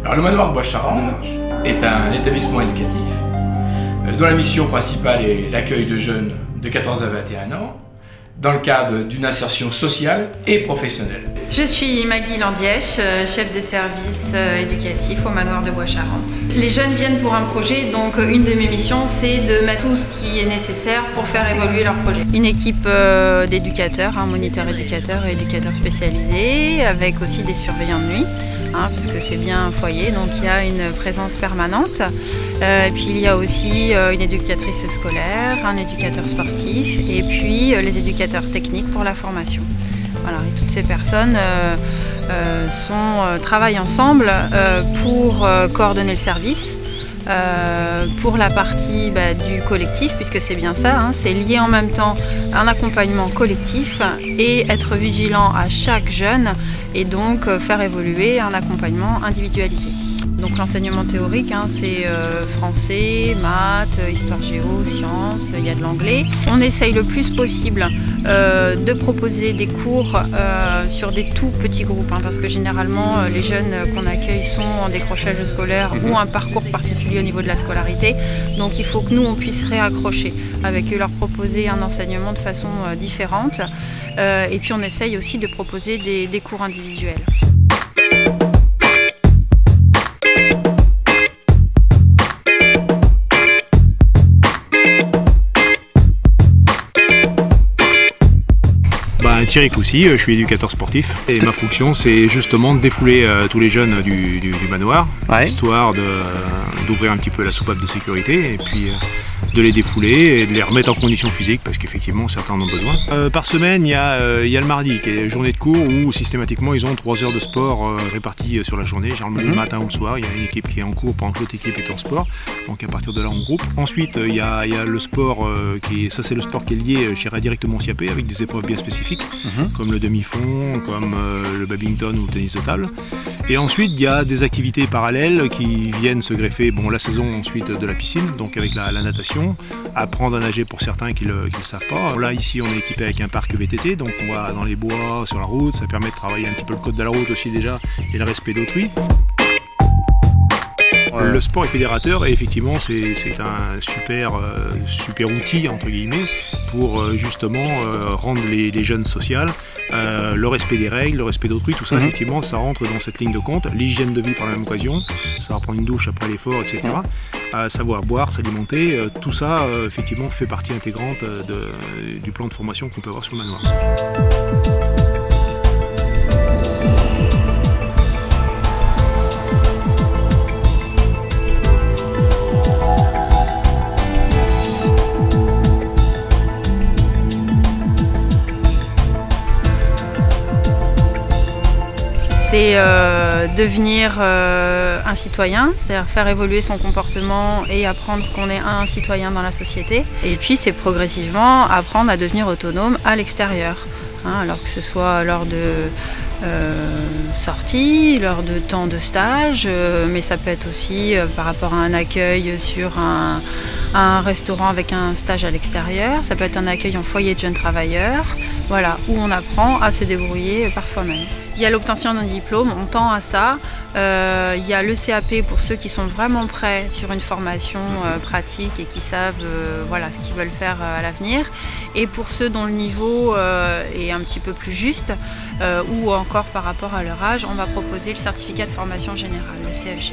Alors, le manoir de Bois-Charentes est un établissement éducatif dont la mission principale est l'accueil de jeunes de 14 à 21 ans dans le cadre d'une insertion sociale et professionnelle. Je suis Maggie Landièche, chef de service éducatif au manoir de Bois-Charentes. Les jeunes viennent pour un projet, donc une de mes missions c'est de mettre tout ce qui est nécessaire pour faire évoluer leur projet. Une équipe d'éducateurs, moniteurs éducateurs et éducateurs spécialisés, avec aussi des surveillants de nuit. Puisque c'est bien un foyer, donc il y a une présence permanente. Et puis il y a aussi une éducatrice scolaire, un éducateur sportif et puis les éducateurs techniques pour la formation. Voilà, et toutes ces personnes travaillent ensemble pour coordonner le service. Pour la partie du collectif, puisque c'est bien ça, c'est lié en même temps un accompagnement collectif et être vigilant à chaque jeune et donc faire évoluer un accompagnement individualisé. Donc l'enseignement théorique, c'est français, maths, histoire géo, sciences, il y a de l'anglais. On essaye le plus possible de proposer des cours sur des tout petits groupes, parce que généralement les jeunes qu'on accueille sont en décrochage scolaire ou un parcours particulier au niveau de la scolarité. Donc il faut que nous on puisse réaccrocher avec eux, leur proposer un enseignement de façon différente. Et puis on essaye aussi de proposer des cours individuels. Thierry Coussy, je suis éducateur sportif et ma fonction c'est justement de défouler tous les jeunes du manoir, histoire d'ouvrir un petit peu la soupape de sécurité et puis de les défouler et de les remettre en condition physique parce qu'effectivement certains en ont besoin. Par semaine il y a le mardi qui est journée de cours où systématiquement ils ont 3 heures de sport réparties sur la journée, généralement le matin ou le soir. Il y a une équipe qui est en cours pendant que l'autre équipe est en sport, donc à partir de là on groupe. Ensuite il y a le sport, c'est le sport qui est lié, je dirais, directement au CAP avec des épreuves bien spécifiques. Comme le demi-fond, comme le badminton ou le tennis de table. Et ensuite, il y a des activités parallèles qui viennent se greffer, la saison ensuite de la piscine, donc avec la natation, apprendre à nager pour certains qui le savent pas. Là, ici, on est équipé avec un parc VTT, donc on va dans les bois, sur la route, ça permet de travailler un petit peu le code de la route aussi déjà, et le respect d'autrui. Le sport est fédérateur et effectivement c'est un super outil entre guillemets pour justement rendre les jeunes sociales, le respect des règles, le respect d'autrui, tout ça effectivement ça rentre dans cette ligne de compte, l'hygiène de vie par la même occasion, savoir prendre une douche après l'effort, etc. Savoir boire, s'alimenter, tout ça effectivement fait partie intégrante du plan de formation qu'on peut avoir sur le manoir. C'est devenir un citoyen, c'est-à-dire faire évoluer son comportement et apprendre qu'on est un citoyen dans la société. Et puis c'est progressivement apprendre à devenir autonome à l'extérieur, alors que ce soit lors de sorties, lors de temps de stage, mais ça peut être aussi par rapport à un accueil sur un restaurant avec un stage à l'extérieur, ça peut être un accueil en foyer de jeunes travailleurs, voilà, où on apprend à se débrouiller par soi-même. Il y a l'obtention d'un diplôme, on tend à ça. Il y a le CAP pour ceux qui sont vraiment prêts sur une formation pratique et qui savent ce qu'ils veulent faire à l'avenir. Et pour ceux dont le niveau est un petit peu plus juste, ou encore par rapport à leur âge, on va proposer le certificat de formation générale, le CFG.